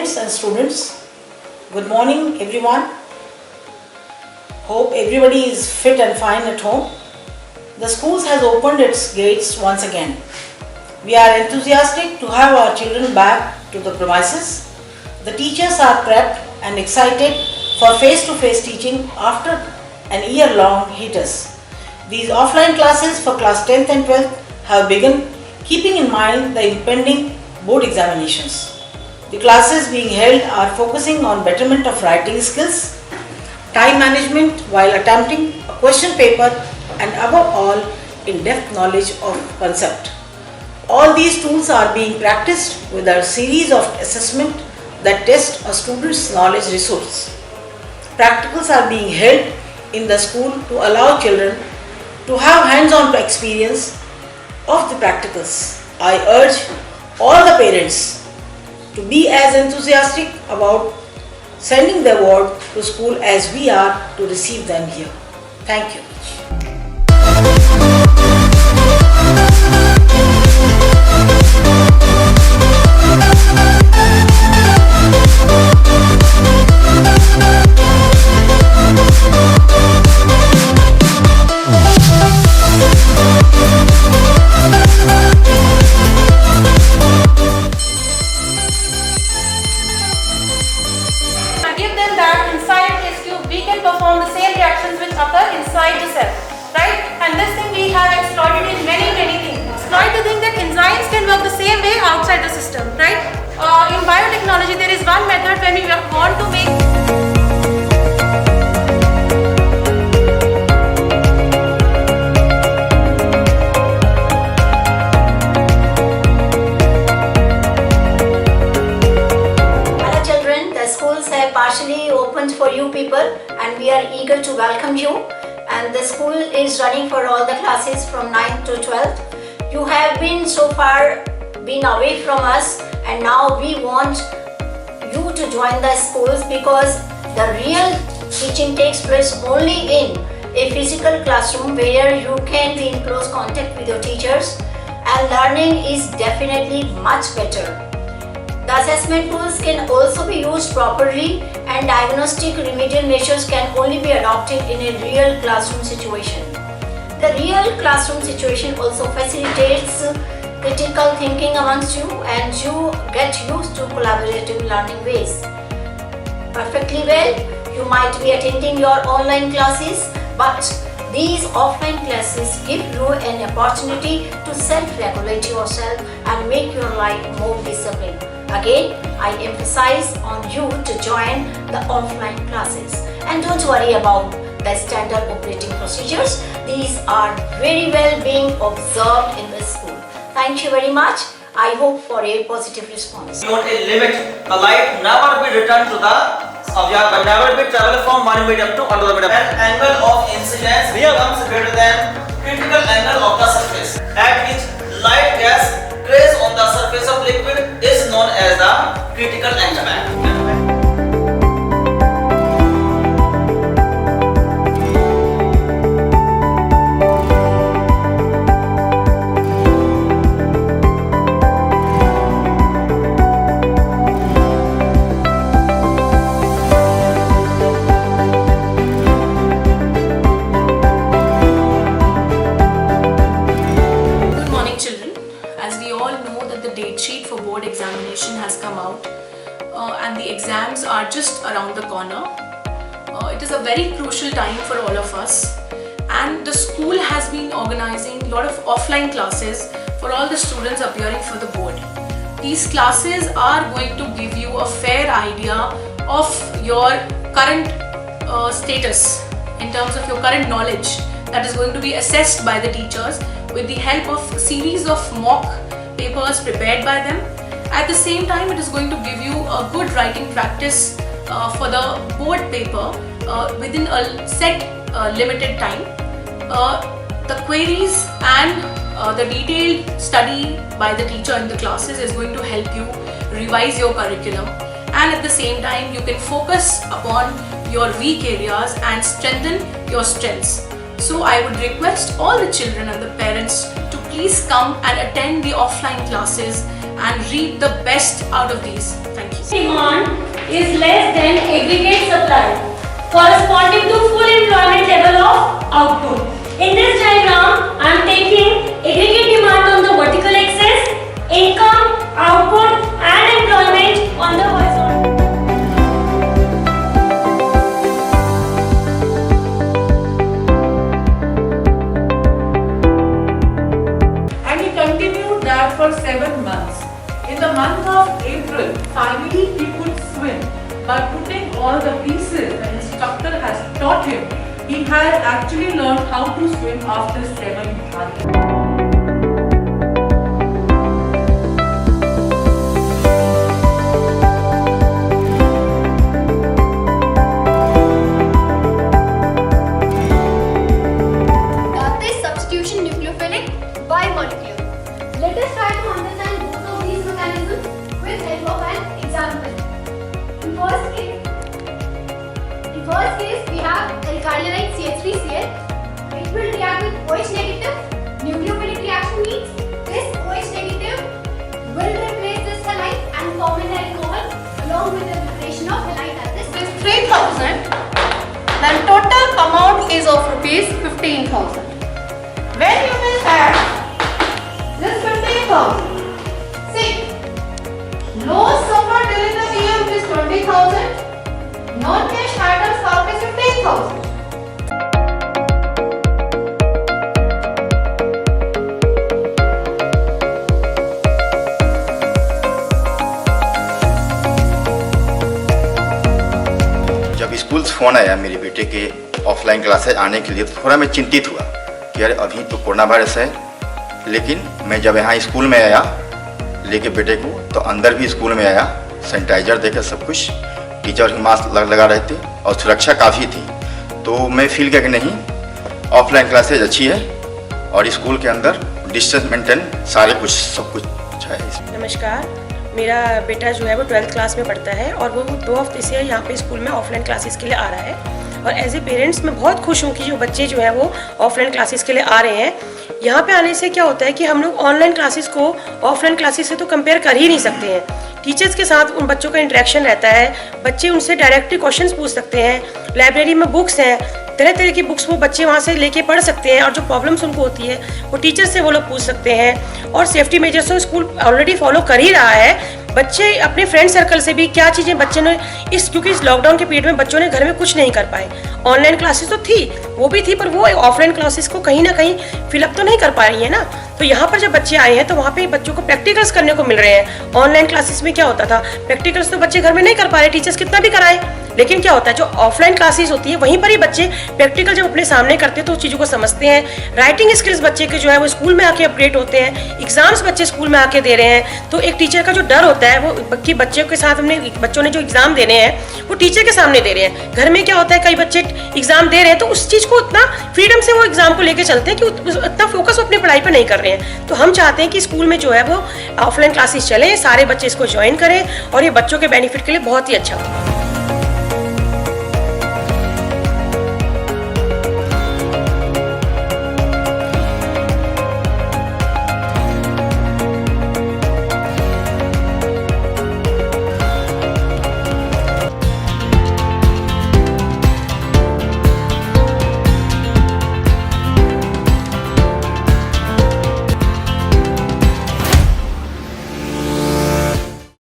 parents and students, good morning everyone. Hope everybody is fit and fine at home. The schools has opened its gates once again. We are enthusiastic to have our children back to the premises. The teachers are prepped and excited for face-to-face teaching after an year-long hiatus. These offline classes for class 10th and 12th have begun, keeping in mind the impending board examinations. The classes being held are focusing on betterment of writing skills, time management while attempting a question paper, and above all, in-depth knowledge of concept. All these tools are being practiced with a series of assessment that test a student's knowledge resource. Practicals are being held in the school to allow children to have hands-on experience of the practicals. I urge all the parents to be as enthusiastic about sending their ward to school as we are to receive them here. Thank you. Give them that inside test tube we can perform the same reactions which occur inside the cell, right? And this thing we have exploited in many things. Exploit the thing that enzymes can work the same way outside the system, right? In biotechnology there is one method when we want to make partially opened for you people, and we are eager to welcome you. And the school is running for all the classes from 9th to 12th. You have been so far been away from us, and now we want you to join the schools because the real teaching takes place only in a physical classroom where you can be in close contact with your teachers, and learning is definitely much better. The assessment tools can also be used properly, and diagnostic remedial measures can only be adopted in a real classroom situation. The real classroom situation also facilitates critical thinking amongst you, and you get used to collaborative learning ways. Perfectly well, you might be attending your online classes, but these offline classes give you an opportunity to self-regulate yourself and make your life more disciplined. Again, I emphasize on you to join the offline classes, and don't worry about the standard operating procedures. These are very well being observed in the school. Thank you very much. I hope for a positive response. Beyond a limit, the light never be returned to the object, but never be travel from one medium to another medium. An angle of incidence becomes greater than critical angle of the surface, at which light gas trace on the surface of liquid is known as the critical angle. Examination has come out and the exams are just around the corner. It is a very crucial time for all of us, and the school has been organizing a lot of offline classes for all the students appearing for the board. These classes are going to give you a fair idea of your current status in terms of your current knowledge that is going to be assessed by the teachers with the help of a series of mock papers prepared by them. At the same time, it is going to give you a good writing practice for the board paper within a set limited time. The queries and the detailed study by the teacher in the classes is going to help you revise your curriculum, and at the same time you can focus upon your weak areas and strengthen your strengths. So I would request all the children and the parents to please come and attend the offline classes and read the best out of these. Thank you. Demand is less than aggregate supply, corresponding to full employment level of output. In this diagram, I am taking aggregate demand on the vertical axis, income, output, and employment on the horizontal. And he continued that for 7 months. In the month of April, finally he could swim. By putting all the pieces the instructor has taught him, he had actually learned how to swim after 7 months. That is substitution nucleophilic bimolecular. Let us try to understand both of these mechanisms with help of an example. In first case we have alkyl halide CH3Cl. It will react with OH negative. Nucleophilic reaction means this OH negative will replace this halide and form an alcohol along with the preparation of halide at this. Is 3,000, then total amount is of rupees 15,000. When you will add this 15,000, see, loss suffered during the year is 20,000, non-cash items are 15,000. जब school से phone आया मेरे बेटे के offline classes आने के लिए तो थोड़ा मैं चिंतित हुआ कि अरे अभी तो कोरोना वायरस है। लेकिन मैं जब यहाँ स्कूल में आया लेके बेटे को तो अंदर भी स्कूल में आया, सैनिटाइजर देकर सब कुछ, टीचर की मास्क लगा रहे थे और सुरक्षा काफ़ी थी। तो मैं फील किया कि नहीं, ऑफलाइन क्लासेज अच्छी है और स्कूल के अंदर डिस्टेंस मेंटेन सारे कुछ सब कुछ अच्छा है। नमस्कार, मेरा बेटा जो है वो 12th क्लास में पढ़ता है और वो 2 हफ्ते से यहाँ पे स्कूल में ऑफलाइन क्लासेस के लिए आ रहा है। और एज ए पेरेंट्स मैं बहुत खुश हूँ कि जो बच्चे जो है वो ऑफलाइन क्लासेस के लिए आ रहे हैं। यहाँ पे आने से क्या होता है कि हम लोग ऑनलाइन क्लासेस को ऑफलाइन क्लासेस से तो कंपेयर कर ही नहीं सकते हैं। टीचर्स के साथ उन बच्चों का इंटरेक्शन रहता है, बच्चे उनसे डायरेक्टली क्वेश्चंस पूछ सकते हैं, लाइब्रेरी में बुक्स हैं, तरह तरह की बुक्स वो बच्चे वहाँ से लेके पढ़ सकते हैं और जो प्रॉब्लम्स उनको होती है वो टीचर से वो लोग पूछ सकते हैं। और सेफ्टी मेजर्स तो स्कूल ऑलरेडी फॉलो कर ही रहा है। बच्चे अपने फ्रेंड सर्कल से भी क्या चीज़ें बच्चे ने क्योंकि इस लॉकडाउन के पीरियड में बच्चों ने घर में कुछ नहीं कर पाए। ऑनलाइन क्लासेस तो थी, वो भी थी, पर वो ऑफलाइन क्लासेस को कहीं ना कहीं फिलअप तो नहीं कर पा रही है ना। तो यहाँ पर जब बच्चे आए हैं तो वहाँ पे बच्चों को प्रैक्टिकल्स करने को मिल रहे हैं। ऑनलाइन क्लासेस में क्या होता था, प्रैक्टिकल्स तो बच्चे घर में नहीं कर पा रहे, टीचर्स कितना भी कराएं। लेकिन क्या होता है, जो ऑफलाइन क्लासेस होती है वहीं पर ही बच्चे प्रैक्टिकल जब अपने सामने करते हैं तो उस चीज़ों को समझते हैं। राइटिंग स्किल्स बच्चे के जो है वो स्कूल में आके अपडेट होते हैं। एग्जाम्स बच्चे स्कूल में आके दे रहे हैं तो एक टीचर का जो डर होता है वो कि बच्चों के साथ हमने बच्चों ने जो एग्जाम देने हैं वो टीचर के सामने दे रहे हैं। घर में क्या होता है, कई बच्चे एग्जाम दे रहे हैं तो उस चीज़ को उतना फ्रीडम से वो एग्जाम को लेकर चलते हैं कि उतना फोकस वो अपनी पढ़ाई पर नहीं कर रहे हैं। तो हम चाहते हैं कि स्कूल में जो है वो ऑफलाइन क्लासेस चले, सारे बच्चे इसको ज्वाइन करें और ये बच्चों के बेनिफिट के लिए बहुत ही अच्छा हो।